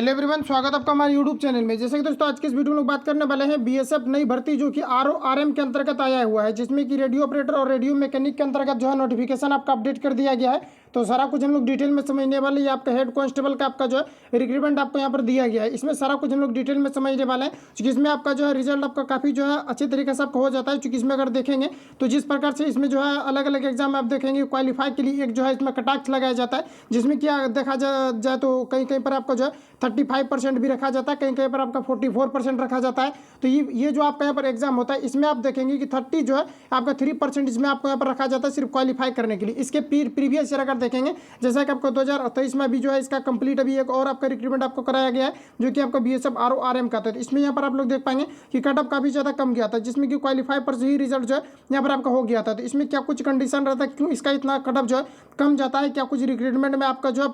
Hello everyone, स्वागत आपका हमारे यूट्यूब चैनल में। जैसे कि दोस्तों आज के इस वीडियो में लोग बात करने वाले हैं बीएसएफ नई भर्ती जो कि आरओआरएम के अंतर्गत आया हुआ है, जिसमें कि रेडियो ऑपरेटर और रेडियो मैकेनिक के अंतर्गत जो है नोटिफिकेशन आपका अपडेट कर दिया गया है। तो सारा कुछ हम लोग डिटेल में समझने वाले। ये आपका हेड कांस्टेबल का आपका जो है रिक्रूटमेंट आपको यहाँ पर दिया गया है। इसमें सारा कुछ हम लोग डिटेल में समझने वाले हैं, क्योंकि इसमें आपका जो है रिजल्ट आपका काफ़ी जो है अच्छे तरीके से आपका हो जाता है। क्योंकि इसमें अगर देखेंगे तो जिस प्रकार से इसमें जो है अलग अलग एग्जाम आप देखेंगे क्वालिफाई के लिए एक जो है इसमें कटाक्ष लगाया जाता है, जिसमें क्या देखा जाए तो कहीं कहीं पर आपका जो है 35% भी रखा जाता है, कहीं कहीं पर आपका 44% रखा जाता है। तो ये जो आपका यहाँ पर एग्जाम होता है इसमें आप देखेंगे कि 30 जो है आपका 3% इसमें आपको यहाँ पर रखा जाता है सिर्फ क्वालिफाई करने के लिए। इसके प्रीवियस ईयर अगर देखेंगे जैसा कि आपको 2023 में भी जो है इसका कंप्लीट अभी एक और आपका रिक्रूटमेंट आपको कराया गया है, जो कि आपका बीएसएफ आरओआरएम का था। तो इसमें यहाँ पर आप लोग देख पाएंगे कि कट ऑफ काफ़ी ज़्यादा कम गया था, जिसमें कि क्वालिफाई पर से ही रिजल्ट जो है यहाँ पर आपका हो गया था। तो इसमें क्या कुछ कंडीशन रहता है, क्यों इसका इतना कट ऑफ जो है कम जाता है, क्या कुछ रिक्रूटमेंट में आपका जो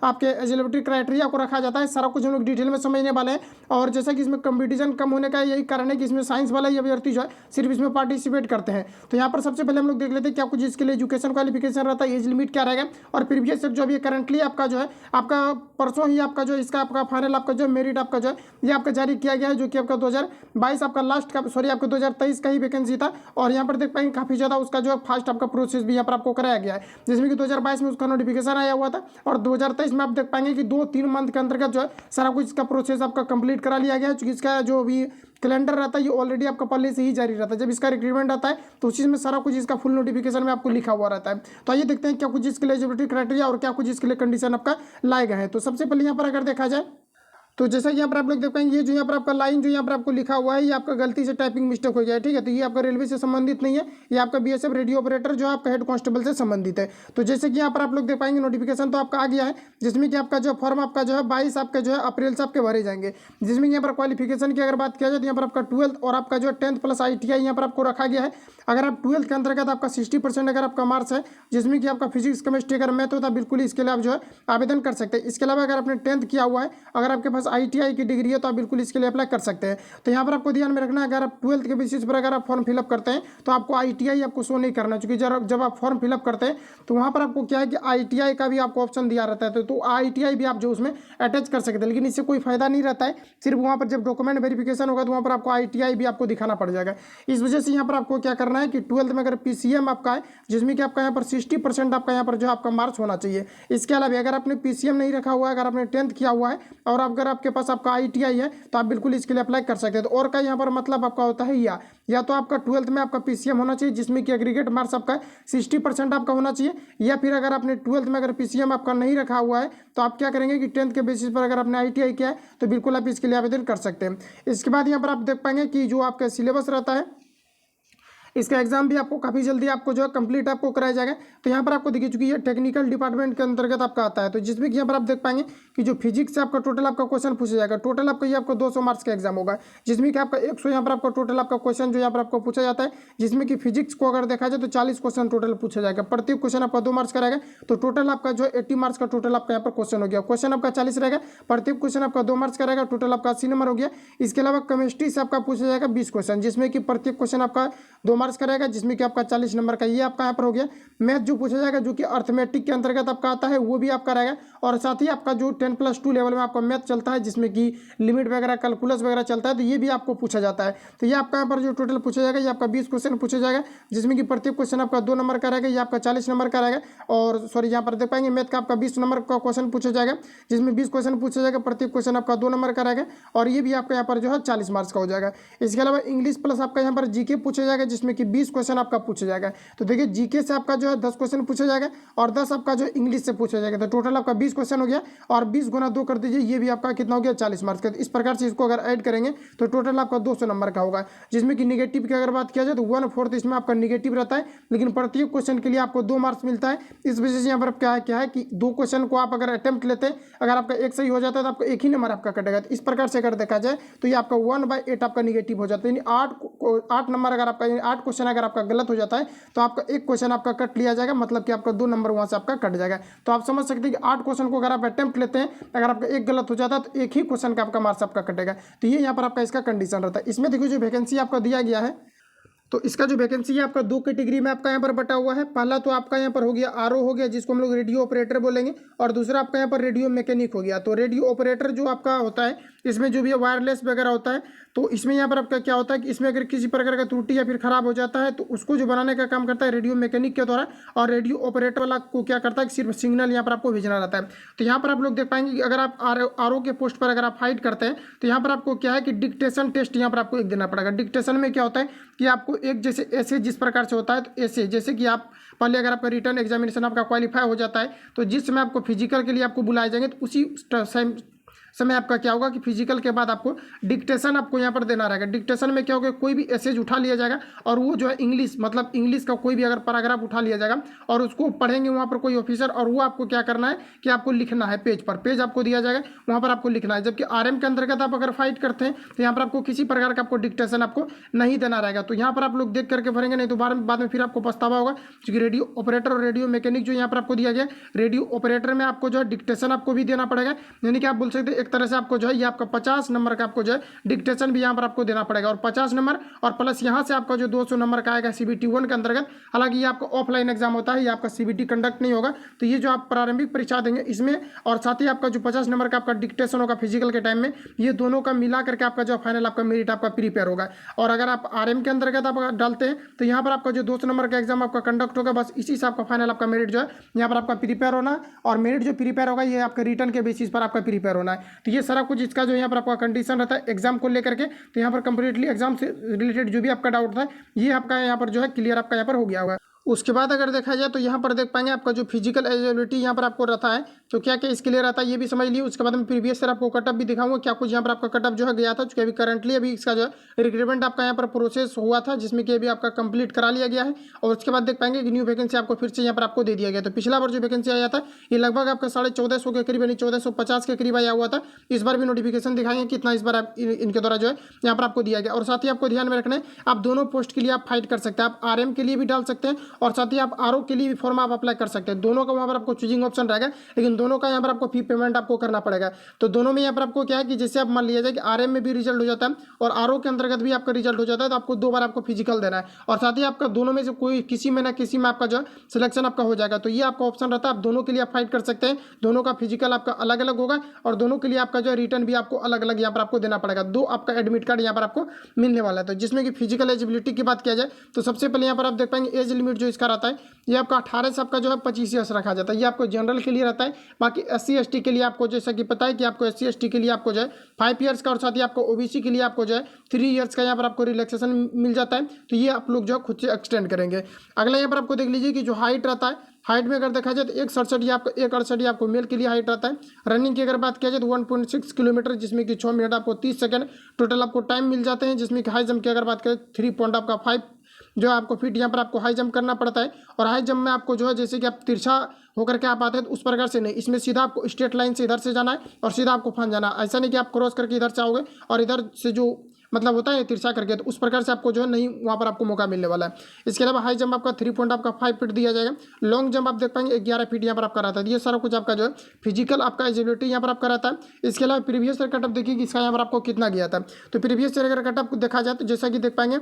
आपके एलिजिबिलिटी क्राइटेरिया को रखा जाता है, सारा कुछ हम लोग डिटेल में समझने वाले हैं। और जैसा कि इसमें कंपटीशन कम होने का यही कारण है कि इसमें साइंस वाला ही अभ्यर्थी जो है सिर्फ इसमें पार्टिसिपेट करते हैं। तो यहाँ पर सबसे पहले हम लोग देख लेते हैं क्या कुछ इसके लिए एजुकेशन क्वालिफिकेशन रहता है, एज लिमिट क्या रहेगा, और प्रीवियस ईयर जो अभी करंटली आपका जो है आपका परसों ही आपका जो इसका आपका फाइनल आपका जो मेरिट आपका जो है ये आपका जारी किया गया है, जो कि आपका 2022 आपका लास्ट का आपका 2023 का ही वैकेंसी था। और यहाँ पर देख पाएंगे काफ़ी ज़्यादा उसका जो फास्ट आपका प्रोसेस भी यहाँ पर आपको कराया गया है, जिसमें कि 2022 में उसका नोटिफिकेशन आया हुआ था और 2023 में आप देख पाएंगे कि 2-3 मंथ के अंतर्गत जो है सारा कुछ इसका प्रोसेस आपका कंप्लीट करा लिया गया है। क्योंकि इसका जो भी कैलेंडर रहता है ये ऑलरेडी आपका पहले से ही जारी रहता है। जब इसका रिक्रूटमेंट आता है तो उसी में सारा कुछ इसका फुल नोटिफिकेशन में आपको लिखा हुआ रहता है। तो आइए देखते हैं क्या कुछ इसके लिए एलिजिबिलिटी क्राइटेरिया और क्या कुछ इसके लिए कंडीशन आपका लाए गए हैं। तो सबसे पहले यहाँ पर अगर देखा जाए तो जैसा कि यहाँ पर आप लोग देख पाएंगे ये जो यहाँ पर आपका लाइन जो यहाँ पर आपको लिखा हुआ है ये आपका गलती से टाइपिंग मिस्टेक हो गया है, ठीक है। तो ये आपका रेलवे से संबंधित नहीं है, ये आपका बीएसएफ रेडियो ऑपरेटर जो आपका हेड कांस्टेबल से संबंधित है। तो जैसे कि यहाँ पर आप लोग देख पाएंगे नोटिफिकेशन तो आपका आ गया है, जिसमें कि आपका जो फॉर्म आपका जो है 22 आपके जो है अप्रैल से आपके भरे जाएंगे। जिसमें यहाँ पर क्वालिफिकेशन की अगर बात किया जाए तो यहाँ पर आपका 12th और आपका जो 10th प्लस ITI यहाँ पर आपको रखा गया है। अगर आप 12th के अंतर्गत आपका 60% अगर आपका मार्क्स है, जिसमें कि आपका फिजिक्स केमिस्ट्री अगर मैथ होता है बिल्कुल इसके लिए आप जो है आवेदन कर सकते हैं। इसके अलावा अगर आपने 10th किया हुआ है, अगर आपके पास ITI की डिग्री है तो आप बिल्कुल इसके लिए अप्लाई कर सकते हैं। तो यहाँ पर आपको ध्यान में रखना है अगर आप 12th के बेसिस पर अगर आप फॉर्म फिलअप करते हैं तो आपको ITI आपको शो नहीं करना, क्योंकि जब आप फॉर्म फिलअप करते हैं तो वहाँ पर आपको क्या है कि ITI का भी आपको ऑप्शन दिया रहता है। तो ITI भी आप जो उसमें अटैच कर सकते हैं, लेकिन इससे कोई फायदा नहीं रहता है। सिर्फ वहाँ पर जब डॉक्यूमेंट वेरिफिकेशन होगा तो वहाँ पर आपको ITI भी आपको दिखाना पड़ जाएगा। इस वजह से यहाँ पर आपको क्या करना है कि 12th में अगर PCM आपका है, जिसमें कि आपका यहाँ पर 60% आपका यहाँ पर जो आपका मार्क्स होना चाहिए। इसके अलावा अगर आपने PCM नहीं रखा हुआ है, अगर आपने 10th किया हुआ है और अगर आपके पास आपका ITI है तो आप बिल्कुल इसके लिए अप्लाई कर सकते हैं। तो और का यहाँ पर मतलब आपका होता है या तो आपका 12th में आपका PCM होना चाहिए, जिसमें कि एग्रीगेट मार्क्स आपका 60% आपका होना चाहिए, या फिर अगर आपने 12th में अगर PCM आपका नहीं रखा हुआ है तो आप क्या करेंगे कि 10th के बेसिस पर अगर आपने ITI किया है तो बिल्कुल आप इसके लिए आवेदन कर सकते हैं। इसके बाद यहाँ पर आप देख पाएंगे कि जो आपका सिलेबस रहता है इसका एग्जाम भी आपको काफ़ी जल्दी आपको जो है कंप्लीट आपको कराया जाएगा। तो यहाँ पर आपको देखिए चूंकि ये टेक्निकल डिपार्टमेंट के अंतर्गत आपका आता है, तो जिसमें कि यहाँ पर आप देख पाएंगे कि जो फिजिक्स से आपका टोटल आपका क्वेश्चन पूछा जाएगा। टोटल आपका ये आपका 200 मार्क्स का एग्जाम होगा, जिसमें कि आपका 100 यहाँ पर आपका टोटल आपका क्वेश्चन जो यहाँ पर आपको पूछा जाता है, जिसमें कि फिजिक्स को अगर देखा जाए तो 40 क्वेश्चन टोटल पूछा जाएगा। प्रत्येक क्वेश्चन आपका 2 मार्क्स का रहेगा, तो टोटल आपका जो 80 मार्क्स का टोटल आपका यहाँ पर क्वेश्चन हो गया। क्वेश्चन आपका 40 रहेगा, प्रत्येक क्वेश्चन आपका 2 मार्क्स का रहेगा, टोटल आपका 80 नंबर हो गया। इसके अलावा केमिस्ट्री से आपका पूछा जाएगा 20 क्वेश्चन, जिसमें कि प्रत्येक क्वेश्चन आपका 2 मार्क्स का रहेगा, जिसमें कि आपका 40 नंबर का ये आपका यहाँ पर हो गया। मैथ जो पूछा जाएगा जो कि अर्थमेटिक के अंतर्गत आपका आता है वो भी आपका रहेगा, और साथ ही आपका जो 10+2 लेवल में आपका मैथ चलता है, जिसमें कि लिमिट वगैरह कैलकुलस वगैरह चलता है, तो ये भी आपको पूछा जाता है। तो ये आपका यहाँ पर जो टोटल पूछा जाएगा ये आपका 20 क्वेश्चन पूछा जाएगा, जिसमें कि प्रत्येक क्वेश्चन आपका 2 नंबर का रहेगा, ये आपका 40 नंबर का रहेगा। और सॉरी यहाँ पर देख पाएंगे मैथ का आपका 20 नंबर का क्वेश्चन पूछा जाएगा, जिसमें 20 क्वेश्चन पूछा जाएगा, प्रत्येक क्वेश्चन आपका 2 नंबर का रहेगा, और ये भी आपका यहाँ पर जो है 40 मार्क्स का हो जाएगा। इसके अलावा इंग्लिश प्लस आपका यहाँ पर GK पूछा जाएगा, जिसमें कि 20 क्वेश्चन आपका पूछा जाएगा। तो देखिए GK से आपका जो है 10 क्वेश्चन पूछा जाएगा और 10 आपका जो इंग्लिश से पूछा जाएगा, तो टोटल आपका 20 क्वेश्चन हो गया, और 20 गुना 2 कर दीजिए, ये भी आपका कितना हो गया 40 मार्क्स का। इस प्रकार से इसको अगर ऐड करेंगे तो टोटल आपका 200 नंबर का होगा, जिसमें कि निगेटिव की अगर बात किया जाए तो 1/4 इसमें आपका निगेटिव रहता है, लेकिन प्रत्येक क्वेश्चन के लिए आपको 2 मार्क्स मिलता है। इस वजह से यहाँ पर क्या है कि 2 क्वेश्चन को आप अगर अटेम्प्ट लेते हैं, अगर आपका एक सही हो जाता है तो आपको एक ही नंबर आपका कटेगा। तो इस प्रकार से अगर देखा जाए तो ये आपका 1/8 आपका निगेटिव हो जाता है, यानी 8 नंबर अगर आपका 8 क्वेश्चन अगर आपका गलत हो जाता है तो आपका एक क्वेश्चन आपका कट लिया जाएगा, मतलब कि आपका 2 नंबर वहाँ से आपका कट जाएगा। तो आप समझ सकते हैं कि 8 क्वेश्चन को अगर आप अटेम्प्ट लेते हैं, अगर आपका एक गलत हो जाता है तो एक ही क्वेश्चन का आपका मार्क्स आपका कटेगा। तो ये यहाँ पर आपका इसका कंडीशन रहता है। इसमें देखिए जो वैकेंसी आपका दिया गया है तो इसका जो वैकेंसी है आपका दो कैटेगरी में आपका यहाँ पर बटा हुआ है। पहला तो आपका यहाँ पर हो गया आरओ हो गया, जिसको हम लोग रेडियो ऑपरेटर बोलेंगे, और दूसरा आपका यहाँ पर रेडियो मैकेनिक हो गया। तो रेडियो ऑपरेटर जो आपका होता है, इसमें जो भी वायरलेस वगैरह होता है, तो इसमें यहाँ पर आपका क्या होता है कि इसमें अगर किसी प्रकार का त्रुटि या फिर खराब हो जाता है तो उसको जो बनाने का काम करता है रेडियो मैकेनिक के द्वारा, और रेडियो ऑपरेटर वाला को क्या करता है कि सिर्फ सिग्नल यहाँ पर आपको भेजना रहता है। तो यहाँ पर आप लोग देख पाएंगे कि अगर आप आरओ के पोस्ट पर अगर आप फाइट करते हैं तो यहाँ पर आपको क्या है कि डिक्टेशन टेस्ट यहाँ पर आपको एक देना पड़ेगा। डिक्टेशन में क्या होता है कि आपको एक जैसे ऐसे जिस प्रकार से होता है, तो ऐसे जैसे कि आप पहले अगर आपका रिटर्न एग्जामिनेशन आपका क्वालिफाई हो जाता है तो जिस समय आपको फिजिकल के लिए आपको बुलाए जाएंगे तो उसी समय आपका क्या होगा कि फिजिकल के बाद आपको डिक्टेशन आपको यहाँ पर देना रहेगा। डिक्टेशन में क्या होगा, कोई भी एसेज उठा लिया जाएगा और वो जो है इंग्लिश, मतलब इंग्लिश का कोई भी अगर पैराग्राफ उठा लिया जाएगा और उसको पढ़ेंगे वहाँ पर कोई ऑफिसर, और वो आपको क्या करना है कि आपको लिखना है पेज पर, पेज आपको दिया जाएगा वहाँ पर आपको लिखना है। जबकि आरएम के अंतर्गत आप अगर फाइट करते हैं तो यहाँ पर आपको किसी प्रकार का आपको डिक्टेशन आपको नहीं देना रहेगा। तो यहाँ पर आप लोग देख करके भरेंगे, नहीं तो बाद में फिर आपको पछतावा होगा। क्योंकि रेडियो ऑपरेटर और रेडियो मैकेनिक जो यहाँ पर आपको दिया गया, रेडियो ऑपरेटर में आपको जो है डिक्टेशन आपको भी देना पड़ेगा, यानी कि आप बोल सकते हैं एक तरह से आपको जो है आपका 50 नंबर का आपको जो है डिक्टेशन भी यहाँ पर आपको देना पड़ेगा, और 50 नंबर और प्लस यहाँ से आपका जो 200 नंबर का आएगा सीबीटी 1 के अंतर्गत। हालांकि ये आपका ऑफलाइन एग्जाम होता है, ये आपका सीबीटी कंडक्ट नहीं होगा। तो ये जो आप प्रारंभिक परीक्षा देंगे इसमें, और साथ ही आपका जो 50 नंबर का आपका डिक्टेशन होगा फिजिकल के टाइम में, ये दोनों का मिला करके आपका जो फाइनल आपका मेरिट आपका प्रिपेयर होगा। और अगर आप आरएम के अंतर्गत आप डालते हैं तो यहाँ पर आपका जो 200 नंबर का एग्जाम आपका कंडक्ट होगा, बस इसी से आपका फाइनल आपका मेरिट जो है यहाँ पर आपका प्रिपेयर होना, और मेरिट जो प्रिपेयर होगा ये आपका रिटर्न के बेसिस पर आपका प्रिपेयर होना है। तो ये सारा कुछ इसका जो यहाँ पर आपका कंडीशन रहता है एग्जाम को लेकर के। तो यहाँ पर कंप्लीटली एग्जाम से रिलेटेड जो भी आपका डाउट था ये आपका यहाँ पर जो है क्लियर आपका यहाँ पर हो गया होगा। उसके बाद अगर देखा जाए तो यहाँ पर देख पाएंगे आपका जो फिजिकल एलिजिबिलिटी यहाँ पर आपको रहता है, तो क्या क्या इसके लिए रहता है ये भी समझ लिए। उसके बाद में प्रीवियस ईयर आपको कटअप भी दिखाऊंगा क्या कुछ यहाँ पर आपका कटअप जो है गया था, क्योंकि अभी करंटली अभी इसका जो है रिक्रूटमेंट आपका यहाँ पर प्रोसेस हुआ था, जिसमें कि अभी आपका कंप्लीट करा लिया गया है। और उसके बाद देख पाएंगे कि न्यू वैकेंसी आपको फिर से यहाँ पर आपको दे दिया गया। तो पिछला बार जो वैकेंसी आया था ये लगभग आपका 1450 के करीब, यानी 1450 के करीब आया हुआ था। इस बार भी नोटिफिकेशन दिखाएंगे कितना इस बार इनके द्वारा जो है यहाँ पर आपको दिया गया। और साथ ही आपको ध्यान में रखना है आप दोनों पोस्ट के लिए आप फाइट कर सकते हैं, आप आरएम के लिए भी डाल सकते हैं और साथ ही आप के लिए भी फॉर्म आप अप्लाई कर सकते हैं। दोनों का वहां पर आपको चूजिंग ऑप्शन रहेगा, लेकिन दोनों का यहाँ पर आपको फी पेमेंट आपको करना पड़ेगा। तो दोनों में यहाँ पर आपको क्या है कि जैसे आप मान लिया जाए कि आरएम में भी रिजल्ट हो जाता है और आरओ के अंतर्गत भी आपका रिजल्ट हो जाता है, तो आपको 2 बार आपको फिजिकल देना है, और साथ ही आपका दोनों में से कोई किसी में ना किसी में आपका जो सिलेक्शन आपका हो जाएगा। तो ये आपका ऑप्शन रहता है, आप दोनों के लिए आप फाइट कर सकते हैं। दोनों का फिजिकल आपका अलग अलग होगा और दोनों के लिए आपका जो रिटर्न भी आपको अलग अलग यहाँ पर आपको देना पड़ेगा। 2 आपका एडमिट कार्ड यहाँ पर आपको मिलने वाला है। तो जिसमें कि फिजिकल एलिजिबिलिटी की बात किया जाए तो सबसे पहले यहाँ पर आप देख पाएंगे एज लिमिट जो इसका रहता है ये आपका 18 से आपका जो है 25 ईयर्स रखा जाता है। ये आपको जनरल के लिए रहता है। बाकी SC ST के लिए आपको जैसा कि पता है कि आपको SC ST के लिए आपको जो है 5 ईयर्स का, और साथ ही आपको OBC के लिए आपको जो है 3 ईयर्स का यहाँ पर आपको रिलैक्सेशन मिल जाता है। तो ये आप लोग जो खुद से एक्सटेंड करेंगे। अगला यहाँ पर आपको देख लीजिए कि जो हाइट रहता है, हाइट में अगर देखा जाए तो 168 आपको मेल के लिए हाइट रहता है। रनिंग की अगर बात किया जाए तो 1.6 किलोमीटर, जिसमें कि 6 मिनट आपको 30 सेकंड टोटल आपको टाइम मिल जाते हैं। जिसमें कि हाई जंप की अगर बात करें 3.5 जो आपको फीट यहाँ पर आपको हाई जंप करना पड़ता है। और हाई जंप में आपको जो है जैसे कि आप तिरछा होकर के आप आते हैं तो उस प्रकार से नहीं, इसमें सीधा आपको स्ट्रेट लाइन से इधर से जाना है और सीधा आपको फंस जाना है। ऐसा नहीं कि आप क्रॉस करके इधर से आओगे और इधर से जो मतलब होता है तिरछा करके, तो उस प्रकार से आपको जो है नहीं वहाँ पर आपको मौका मिलने वाला है। इसके अलावा हाई जंप आपका 3.5 फीट दिया जाएगा। लॉन्ग जंप आप देख पाएंगे 11 फीट यहाँ पर आपका रहता है। ये सारा कुछ आपका जो है फिजिकल आपका एलिजिबिलिटी यहाँ पर आपका रहता है। इसके अलावा प्रीवियस ईयर कटअप देखिए कि इसका यहाँ पर आपको कितना गया था। तो प्रीवियस ईयर अगर कटअप देखा जाए तो जैसा कि देख पाएंगे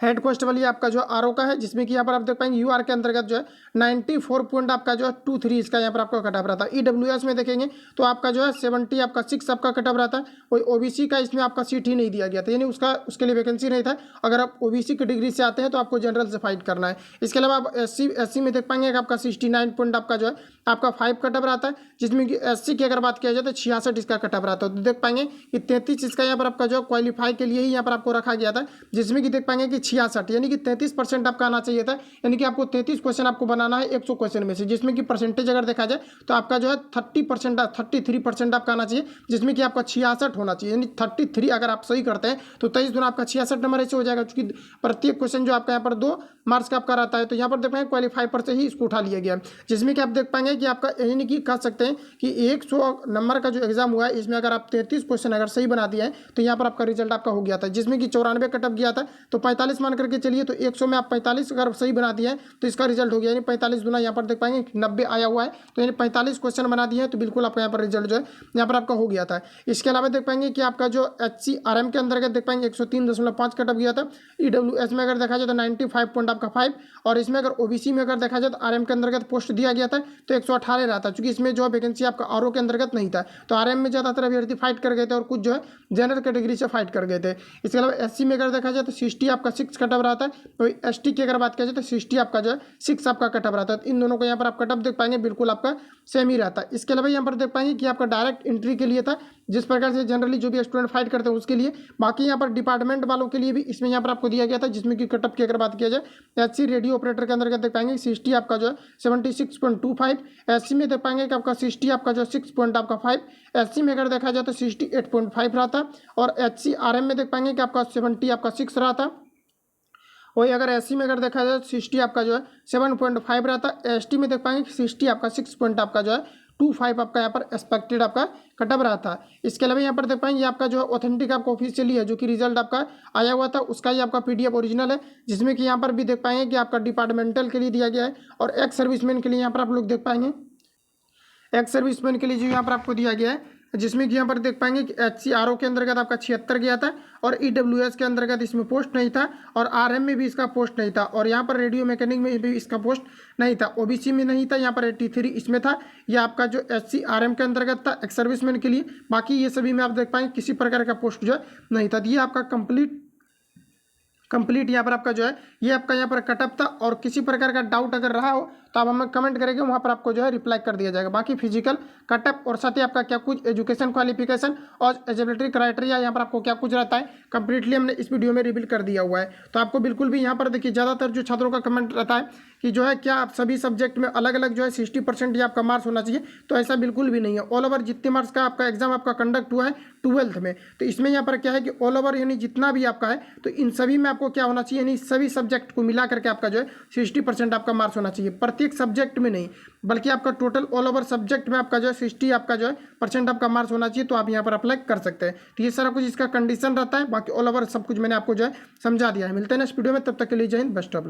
हेड पोस्ट वाली आपका जो आरओ का है, जिसमें कि यहाँ पर आप देख पाएंगे यूआर के अंतर्गत जो है 94 पॉइंट आपका जो है 23 इसका यहाँ पर आपका कटअप रहता है। ईडब्ल्यूएस में देखेंगे तो आपका जो है 70 आपका 6 आपका कटअप रहता है। कोई ओबीसी का इसमें आपका सीट ही नहीं दिया गया था, यानी उसके लिए वैकेंसी नहीं था। अगर आप ओबीसी कैटेगरी से आते हैं तो आपको जनरल से फाइट करना है। इसके अलावा आप एससी में देख पाएंगे कि आपका 69 पॉइंट आपका जो है आपका 5 कटअप रहता है। जिसमें कि एससी की अगर बात किया जाए तो 66 इसका कटअप रहता है। तो देख पाएंगे कि 33 इसका यहाँ पर आपका जो क्वालिफाई के लिए ही यहाँ पर आपको रखा गया था। जिसमें कि देख पाएंगे कि 66 यानी कि 33% आपका आना चाहिए था, यानी कि आपको 33 क्वेश्चन आपको बनाना है 100 क्वेश्चन में से। जिसमें कि परसेंटेज अगर देखा जाए तो आपका जो है 33% आपका आना चाहिए, जिसमें कि आपका 66 होना चाहिए। यानी 33 अगर आप सही करते हैं तो 23 गुना आपका 66 नंबर ऐसे हो जाएगा, क्योंकि प्रत्येक क्वेश्चन जो आपका यहाँ पर 2 मार्क्स का आपका रहता है। तो यहाँ पर देख पाएंगे क्वालिफाई पर से ही इसको उठा लिया गया। जिसमें कि आप देख पाएंगे कि आपका यानी कि कह सकते हैं कि 100 नंबर का जो एग्जाम हुआ है इसमें अगर आप 33 क्वेश्चन अगर सही बना दिए हैं तो यहाँ पर आपका रिजल्ट आपका हो गया था। जिसमें कि 94 कटअप गया था। तो 45 45 मान करके चलिए, तो 100 में आप 45 अगर सही बना दिए हैं तो इसका रिजल्ट हो गया, यानी 45 गुना यहाँ पर देख पाएंगे 90 आया हुआ है, तो यानी 45 क्वेश्चन बना दिए हैं, तो बिल्कुल आपका यहाँ पर रिजल्ट जो है यहाँ पर आपका हो गया था। इसके अलावा देख पाएंगे कि आपका जो HCRM के अंतर्गत देख पाएंगे 103.5 कटअप गया था। EWS में अगर देखा जाए तो 95 पॉइंट आपका 5, और इसमें अगर OBC में अगर देखा जाए तो RM के अंतर्गत पोस्ट दिया गया था तो 118 रहा था, क्योंकि इसमें जो वैकेंसी आपका RO के अंतर्गत नहीं था, तो RM में ज़्यादातर अभ्यर्थी फाइट कर गए थे और कुछ जो है जनरल कैटेगरी से फाइट कर गए थे। इसके अलावा SC में अगर देखा जाए तो 60 आपका 6 कटअप रहा था, तो ST की अगर बात किया जाए तो 60 आपका जो है 6 आपका कटअप रहा था। तो इन दोनों को यहाँ पर आप कटअप देख पाएंगे बिल्कुल आपका सेम ही रहता है। इसके अलावा यहाँ पर देख पाएंगे कि आपका डायरेक्ट एंट्री के लिए था, जिस प्रकार से जनरली जो भी स्टूडेंट फाइट करते हैं उसके लिए। बाकी यहाँ पर डिपार्टमेंट वालों के लिए भी इसमें यहाँ पर आपको दिया गया था, जिसमें कि कटअप की अगर बात किया जाए HC रेडियो ऑपरेटर के अंदर देख पाएंगे 60 आपका जो है 76.25, SC में देख पाएंगे कि आपका 60 आपका जो 6 पॉइंट आपका 5, SC में अगर देखा जाए तो 68.5 रहा था, और HCRM में देख पाएंगे कि आपका 70 आपका 6 रहा था। वही अगर SC में अगर देखा जाए 60 आपका जो है 7.5 रहा था, ST में देख पाएंगे कि 60 आपका 6 पॉइंट आपका जो है 25 आपका यहाँ पर एक्सपेक्टेड आपका कटअप रहा था। इसके अलावा यहाँ पर देख पाएंगे आपका जो है ऑथेंटिक आपका ऑफिशियली है, जो कि रिजल्ट आपका आया हुआ था उसका ही आपका PDF ओरिजिनल है, जिसमें कि यहाँ पर भी देख पाएंगे कि आपका डिपार्टमेंटल के लिए दिया गया है, और एक्स सर्विसमैन के लिए यहाँ पर आप लोग देख पाएंगे एक्स सर्विसमैन के लिए जो यहाँ पर आपको दिया गया है, जिसमें कि यहाँ पर देख पाएंगे कि HCRO के अंतर्गत आपका 76 गया था, और EWS के अंतर्गत इसमें पोस्ट नहीं था, और RM में भी इसका पोस्ट नहीं था, और यहाँ पर रेडियो मैकेनिक में भी इसका पोस्ट नहीं था, OBC में नहीं था, यहाँ पर 83 इसमें था। यह आपका जो HCRM के अंतर्गत था एक्स सर्विसमैन के लिए। बाकी ये सभी में आप देख पाएंगे किसी प्रकार का पोस्ट जो है नहीं था। ये आपका कंप्लीट यहाँ पर आपका जो है ये आपका यहाँ पर कटअप था, और किसी प्रकार का डाउट अगर रहा हो तो आप हमें कमेंट करेंगे, वहाँ पर आपको जो है रिप्लाई कर दिया जाएगा। बाकी फिजिकल कटअप और साथ ही आपका क्या कुछ एजुकेशन क्वालिफिकेशन और एलिजिबिलिटी क्राइटेरिया यहाँ पर आपको क्या कुछ रहता है कंप्लीटली हमने इस वीडियो में रिवील कर दिया हुआ है। तो आपको बिल्कुल भी यहाँ पर देखिए ज़्यादातर जो छात्रों का कमेंट रहता है कि जो है क्या आप सभी सब्जेक्ट में अलग अलग जो है 60% ही आपका मार्क्स होना चाहिए, तो ऐसा बिल्कुल भी नहीं है। ऑल ओवर जितने मार्क्स का आपका एग्जाम आपका कंडक्ट हुआ है 12th में, तो इसमें यहाँ पर क्या है कि ऑल ओवर यानी जितना भी आपका है तो इन सभी में आपको क्या होना चाहिए, यानी सभी सब्जेक्ट को मिला करके आपका जो है 60% आपका मार्क्स होना चाहिए, प्रत्येक सब्जेक्ट में नहीं बल्कि आपका टोटल ऑल ओवर सब्जेक्ट में आपका जो है 60 आपका जो है % आपका मार्क्स होना चाहिए, तो आप यहाँ पर अप्लाई कर सकते हैं। तो ये सारा कुछ इसका कंडीशन रहता है, बाकी ऑल ओवर सब कुछ मैंने आपको जो है समझा दिया है। मिलते हैं नेक्स्ट वीडियो में, तब तक के लिए जय हिंद, बेस्ट ऑफ लक।